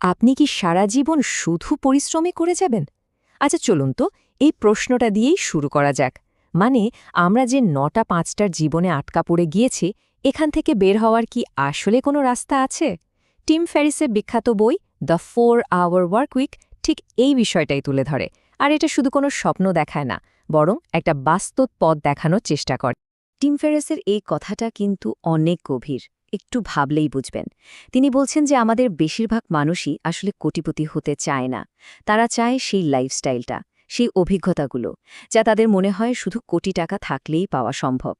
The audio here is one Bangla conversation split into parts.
আপনি কি সারা জীবন শুধু পরিশ্রমই করে যাবেন? আচ্ছা চলুন তো এই প্রশ্নটা দিয়েই শুরু করা যাক। মানে আমরা যে ৯টা-৫টার জীবনে আটকা পড়ে গিয়েছি, এখান থেকে বের হওয়ার কি আসলে কোনো রাস্তা আছে? টিম ফেরিসের বিখ্যাত বই দ্য 4 আওয়ার ওয়ার্ক উইক ঠিক এই বিষয়টাই তুলে ধরে। আর এটা শুধু কোনো স্বপ্ন দেখায় না, বরং একটা বাস্তব পথ দেখানোর চেষ্টা করে। টিম ফেরিসের এই কথাটা কিন্তু অনেক গভীর, একটু ভাবলেই বুঝবেন। তিনি বলছেন যে আমাদের বেশিরভাগ মানুষই আসলে কোটিপতি হতে চায় না। তারা চায় সেই লাইফস্টাইলটা, সেই অভিজ্ঞতাগুলো, যা তাদের মনে হয় শুধু কোটি টাকা থাকলেই পাওয়া সম্ভব।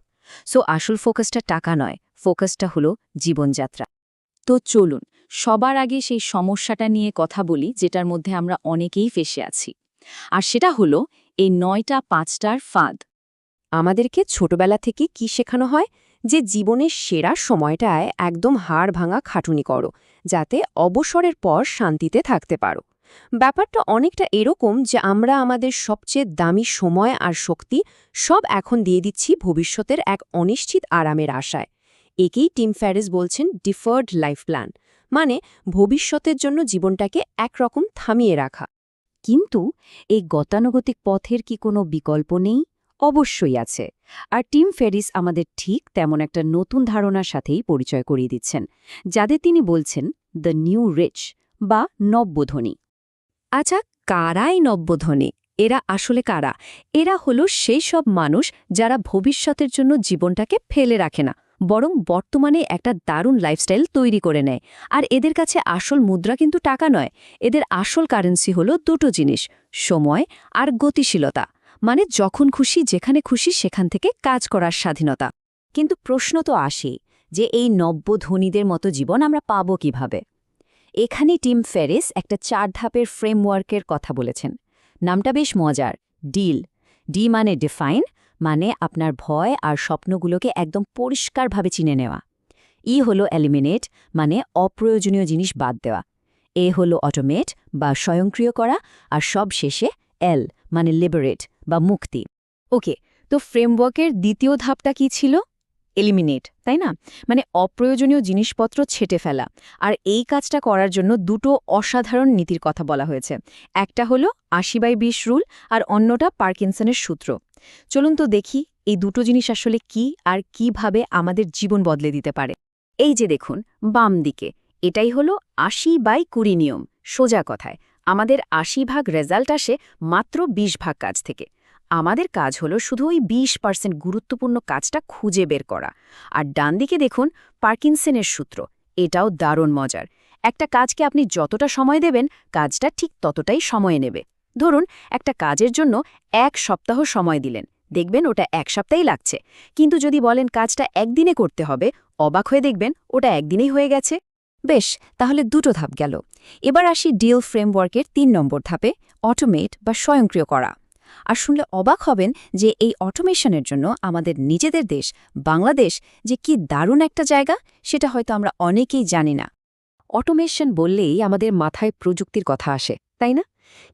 সো আসল ফোকাসটা টাকা নয়, ফোকাসটা হলো জীবনযাত্রা। তো চলুন সবার আগে সেই সমস্যাটা নিয়ে কথা বলি, যেটার মধ্যে আমরা অনেকেই ফেঁসে আছি। আর সেটা হলো এই ৯টা-৫টার ফাঁদ। আমাদেরকে ছোটবেলা থেকে কি শেখানো হয়? যে জীবনের সেরা সময়টায় একদম হাড় ভাঙা খাটুনি করো, যাতে অবসরের পর শান্তিতে থাকতে পারো। ব্যাপারটা অনেকটা এরকম যে আমরা আমাদের সবচেয়ে দামি সময় আর শক্তি সব এখন দিয়ে দিচ্ছি ভবিষ্যতের এক অনিশ্চিত আরামের আশায়। একেই টিম ফেরিস বলছেন ডিফার্ড লাইফ প্ল্যান, মানে ভবিষ্যতের জন্য জীবনটাকে একরকম থামিয়ে রাখা। কিন্তু এই গতানুগতিক পথের কি কোনো বিকল্প নেই? অবশ্যই আছে। আর টিম ফেরিস আমাদের ঠিক তেমন একটা নতুন ধারণার সাথেই পরিচয় করিয়ে দিচ্ছেন, যাদের তিনি বলছেন দ্য নিউ রিচ বা নব্যধনী। আচ্ছা, কারাই নব্যধনী? এরা আসলে কারা? এরা হলো সেই সব মানুষ যারা ভবিষ্যতের জন্য জীবনটাকে ফেলে রাখে না, বরং বর্তমানে একটা দারুণ লাইফস্টাইল তৈরি করে নেয়। আর এদের কাছে আসল মুদ্রা কিন্তু টাকা নয়, এদের আসল কারেন্সি হলো দুটো জিনিস: সময় আর গতিশীলতা। মানে যখন খুশি যেখানে খুশি সেখান থেকে কাজ করার স্বাধীনতা। কিন্তু প্রশ্ন তো আসেই যে এই নব্য ধনীদের মতো জীবন আমরা পাবো কিভাবে? এখানে টিম ফেরিস একটা 4 ধাপের ফ্রেমওয়ার্কের কথা বলেছেন। নামটা বেশ মজার, ডিল। ডি মানে ডিফাইন, মানে আপনার ভয় আর স্বপ্নগুলোকে একদম পরিষ্কারভাবে চিনে নেওয়া। ই হলো এলিমিনেট, মানে অপ্রয়োজনীয় জিনিস বাদ দেওয়া। এ হলো অটোমেট বা স্বয়ংক্রিয় করা। আর সব শেষে এল, মানে লিবারেট বা মুক্তি। ওকে, তো ফ্রেমওয়ার্কের দ্বিতীয় ধাপটা কি ছিল? এলিমিনেট, তাই না? মানে অপ্রয়োজনীয় জিনিসপত্র ছেঁটে ফেলা। আর এই কাজটা করার জন্য দুটো অসাধারণ নীতির কথা বলা হয়েছে। একটা হলো ৮০/২০ রুল, আর অন্যটা পার্কিনসনের সূত্র। চলুন তো দেখি এই দুটো জিনিস আসলে কি আর কিভাবে আমাদের জীবন বদলে দিতে পারে। এই যে দেখুন বাম দিকে, এটাই হলো ৮০/২০ নিয়ম। সোজা কথায় আমাদের ৮০ ভাগ রেজাল্ট আসে মাত্র ২০ ভাগ কাজ থেকে। আমাদের কাজ হলো শুধু ওই ২০% গুরুত্বপূর্ণ কাজটা খুঁজে বের করা। আর ডান দিকে দেখুন পার্কিনসনের সূত্র। এটাও দারুণ মজার। একটা কাজকে আপনি যতটা সময় দেবেন, কাজটা ঠিক ততটাই সময় নেবে। ধরুন একটা কাজের জন্য ১ সপ্তাহ সময় দিলেন, দেখবেন ওটা ১ সপ্তাহই লাগছে। কিন্তু যদি বলেন কাজটা একদিনে করতে হবে, অবাক হয়ে দেখবেন ওটা একদিনেই হয়ে গেছে। বেশ, তাহলে দুটো ধাপ গেল। এবার আসি ডিল ফ্রেমওয়ার্কের ৩ নম্বর ধাপে, অটোমেট বা স্বয়ংক্রিয় করা। আর শুনলে অবাক হবেন যে এই অটোমেশনের জন্য আমাদের নিজেদের দেশ বাংলাদেশ যে কি দারুণ একটা জায়গা, সেটা হয়তো আমরা অনেকেই জানি না। অটোমেশন বললেই আমাদের মাথায় প্রযুক্তির কথা আসে, তাই না?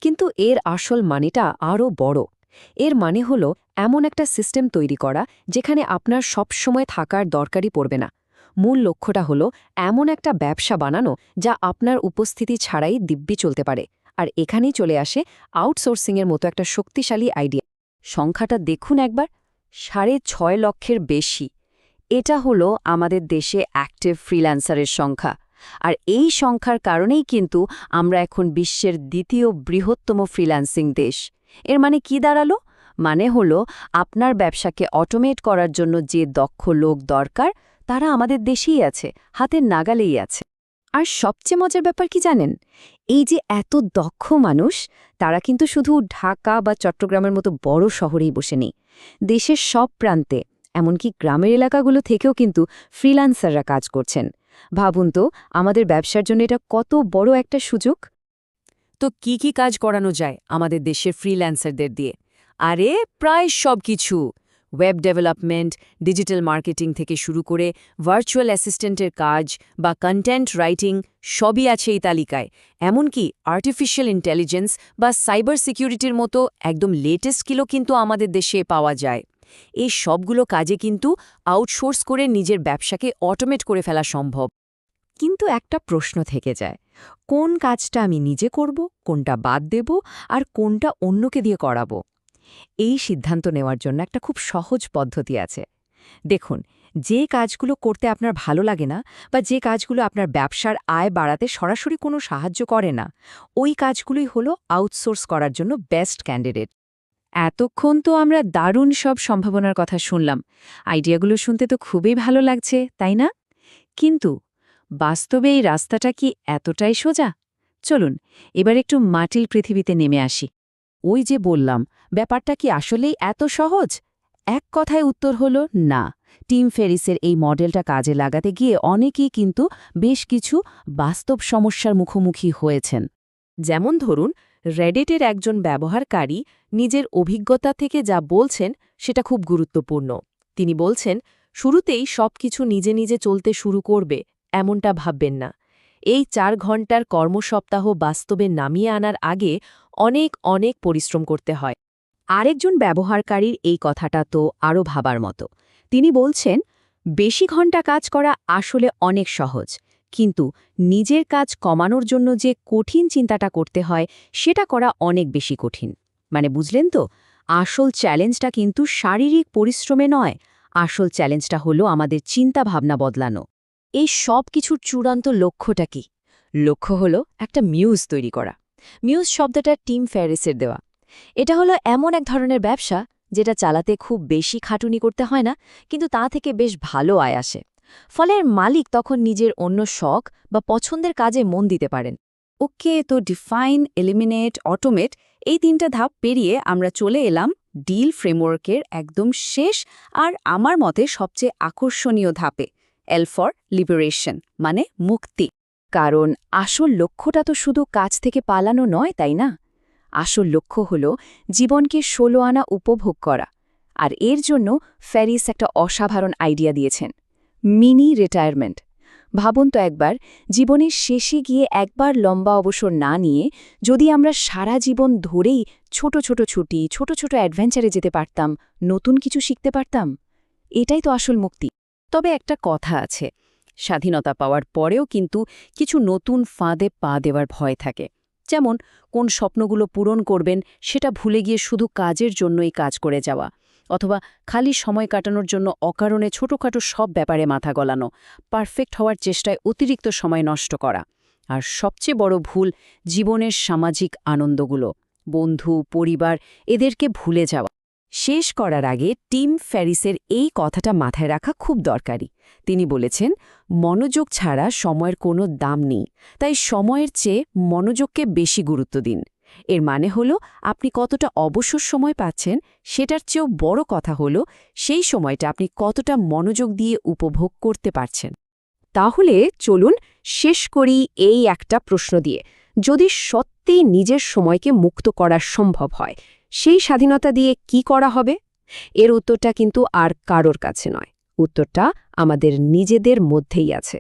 কিন্তু এর আসল মানেটা আরও বড়। এর মানে হলো এমন একটা সিস্টেম তৈরি করা যেখানে আপনার সবসময় থাকার দরকারই পড়বে না। মূল লক্ষ্যটা হলো এমন একটা ব্যবসা বানানো যা আপনার উপস্থিতি ছাড়াই দিব্যি চলতে পারে। আর এখানেই চলে আসে আউটসোর্সিংয়ের মতো একটা শক্তিশালী আইডিয়া। সংখ্যাটা দেখুন একবার, ৬.৫ লক্ষের বেশি। এটা হলো আমাদের দেশে অ্যাক্টিভ ফ্রিল্যান্সারের সংখ্যা। আর এই সংখ্যার কারণেই কিন্তু আমরা এখন বিশ্বের দ্বিতীয় বৃহত্তম ফ্রিল্যান্সিং দেশ। এর মানে কি দাঁড়ালো? মানে হলো আপনার ব্যবসাকে অটোমেট করার জন্য যে দক্ষ লোক দরকার, তারা আমাদের দেশেই আছে, হাতের নাগালেই আছে। আর সবচেয়ে মজার ব্যাপার কি জানেন? এই যে এত দক্ষ মানুষ, তারা কিন্তু শুধু ঢাকা বা চট্টগ্রামের মতো বড় শহরেই বসে নেই। দেশের সব প্রান্তে, এমনকি গ্রামের এলাকাগুলো থেকেও কিন্তু ফ্রিল্যান্সাররা কাজ করছেন। ভাবুন তো, আমাদের ব্যবসার জন্য এটা কত বড় একটা সুযোগ। তো কি কাজ করানো যায় আমাদের দেশের ফ্রিল্যান্সারদের দিয়ে? আরে প্রায় সব কিছু। ওয়েব ডেভেলপমেন্ট, ডিজিটাল মার্কেটিং থেকে শুরু করে ভার্চুয়াল অ্যাসিস্ট্যান্টের কাজ বা কন্টেন্ট রাইটিং, সবই আছে এই তালিকায়। এমনকি আর্টিফিশিয়াল ইন্টেলিজেন্স বা সাইবার সিকিউরিটির মতো একদম লেটেস্ট স্কিলও কিন্তু আমাদের দেশে পাওয়া যায়। এই সবগুলো কাজে কিন্তু আউটসোর্স করে নিজের ব্যবসাকে অটোমেট করে ফেলা সম্ভব। কিন্তু একটা প্রশ্ন থেকে যায়, কোন কাজটা আমি নিজে করব, কোনটা বাদ দেব আর কোনটা অন্যকে দিয়ে করাবো। এই সিদ্ধান্ত নেওয়ার জন্য একটা খুব সহজ পদ্ধতি আছে। দেখুন, যে কাজগুলো করতে আপনার ভালো লাগে না বা যে কাজগুলো আপনার ব্যবসার আয় বাড়াতে সরাসরি কোনো সাহায্য করে না, ওই কাজগুলোই হলো আউটসোর্স করার জন্য বেস্ট ক্যান্ডিডেট। এতক্ষণ তো আমরা দারুণ সব সম্ভাবনার কথা শুনলাম। আইডিয়াগুলো শুনতে তো খুবই ভালো লাগছে, তাই না? কিন্তু বাস্তবে এই রাস্তাটা কি এতটাই সোজা? চলুন এবার একটু মাটির পৃথিবীতে নেমে আসি। ওই যে বললাম, ব্যাপারটা কি আসলেই এত সহজ? এক কথায় উত্তর হলো না। টিম ফেরিসের এই মডেলটা কাজে লাগাতে গিয়ে অনেকেই কিন্তু বেশ কিছু বাস্তব সমস্যার মুখোমুখি হয়েছেন। যেমন ধরুন, রেডিটের একজন ব্যবহারকারী নিজের অভিজ্ঞতা থেকে যা বলছেন সেটা খুব গুরুত্বপূর্ণ। তিনি বলছেন, শুরুতেই সবকিছু নিজে নিজে চলতে শুরু করবে এমনটা ভাববেন না। এই 4 ঘন্টার কর্মসপ্তাহ বাস্তবে নামিয়ে আনার আগে অনেক অনেক পরিশ্রম করতে হয়। আরেকজন ব্যবহারকারীর এই কথাটা তো আরও ভাবার মতো। তিনি বলছেন, বেশি ঘন্টা কাজ করা আসলে অনেক সহজ, কিন্তু নিজের কাজ কমানোর জন্য যে কঠিন চিন্তাটা করতে হয় সেটা করা অনেক বেশি কঠিন। মানে বুঝলেন তো, আসল চ্যালেঞ্জটা কিন্তু শারীরিক পরিশ্রমে নয়, আসল চ্যালেঞ্জটা হলো আমাদের চিন্তাভাবনা বদলানো। এই সব কিছুর চূড়ান্ত লক্ষ্যটা কি? লক্ষ্য হলো একটা মিউজ তৈরি করা। মিউজ শব্দটা টিম ফেরিসের দেওয়া। এটা হলো এমন এক ধরনের ব্যবসা যেটা চালাতে খুব বেশি খাটুনি করতে হয় না, কিন্তু তা থেকে বেশ ভালো আয় আসে। ফলে মালিক তখন নিজের অন্য শখ বা পছন্দের কাজে মন দিতে পারেন। ওকে, তো ডিফাইন, এলিমিনেট, অটোমেট এই 3টা ধাপ পেরিয়ে আমরা চলে এলাম ডিল ফ্রেমওয়ার্কের একদম শেষ আর আমার মতে সবচেয়ে আকর্ষণীয় ধাপে, এল ফর লিবারেশন, মানে মুক্তি। কারণ আসল লক্ষ্যটা তো শুধু কাজ থেকে পালানো নয়, তাই না? আসল লক্ষ্য হল জীবনকে 16 আনা উপভোগ করা। আর এর জন্য ফেরিস একটা অসাধারণ আইডিয়া দিয়েছেন, মিনি রিটায়ারমেন্ট। ভাবুন তো একবার, জীবনের শেষে গিয়ে একবার লম্বা অবসর না নিয়ে যদি আমরা সারা জীবন ধরেই ছোট ছোট ছুটি, ছোট ছোট অ্যাডভেঞ্চারে যেতে পারতাম, নতুন কিছু শিখতে পারতাম। এটাই তো আসল মুক্তি। তবে একটা কথা আছে, স্বাধীনতা পাওয়ার পরেও কিন্তু কিছু নতুন ফাঁদে পা দেওয়ার ভয় থাকে। যেমন কোন স্বপ্নগুলো পূরণ করবেন সেটা ভুলে গিয়ে শুধু কাজের জন্যই কাজ করে যাওয়া, অথবা খালি সময় কাটানোর জন্য অকারণে ছোটখাটো সব ব্যাপারে মাথা গলানো, পারফেক্ট হওয়ার চেষ্টায় অতিরিক্ত সময় নষ্ট করা। আর সবচেয়ে বড় ভুল, জীবনের সামাজিক আনন্দগুলো, বন্ধু, পরিবার, এদেরকে ভুলে যাওয়া। শেষ করার আগে টিম ফেরিসের এই কথাটা মাথায় রাখা খুব দরকারি। তিনি বলেছেন, মনোযোগ ছাড়া সময়ের কোনো দাম নেই, তাই সময়ের চেয়ে মনোযোগকে বেশি গুরুত্ব দিন। এর মানে হলো, আপনি কতটা অবসর সময় পাচ্ছেন সেটার চেয়েও বড় কথা হলো সেই সময়টা আপনি কতটা মনোযোগ দিয়ে উপভোগ করতে পারছেন। তাহলে চলুন শেষ করি এই একটা প্রশ্ন দিয়ে। যদি সত্যিই নিজের সময়কে মুক্ত করা সম্ভব হয়, সেই স্বাধীনতা দিয়ে কি করা হবে? এর উত্তরটা কিন্তু আর কারোর কাছে নয়, উত্তরটা আমাদের নিজেদের মধ্যেই আছে।